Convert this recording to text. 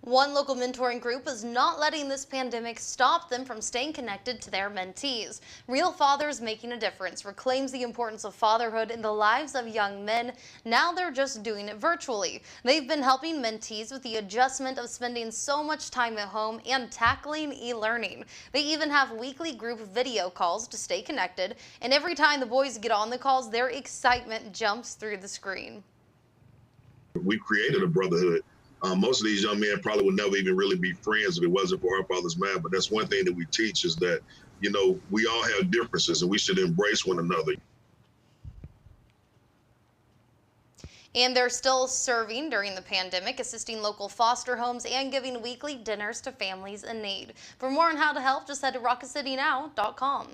One local mentoring group is not letting this pandemic stop them from staying connected to their mentees. Real Fathers Making a Difference reclaims the importance of fatherhood in the lives of young men. Now they're just doing it virtually. They've been helping mentees with the adjustment of spending so much time at home and tackling e-learning. They even have weekly group video calls to stay connected, and every time the boys get on the calls, their excitement jumps through the screen. We created a brotherhood. Most of these young men probably would never even really be friends if it wasn't for our father's man. But that's one thing that we teach is that, we all have differences and we should embrace one another. And they're still serving during the pandemic, assisting local foster homes and giving weekly dinners to families in need. For more on how to help, just head to rocketcitynow.com.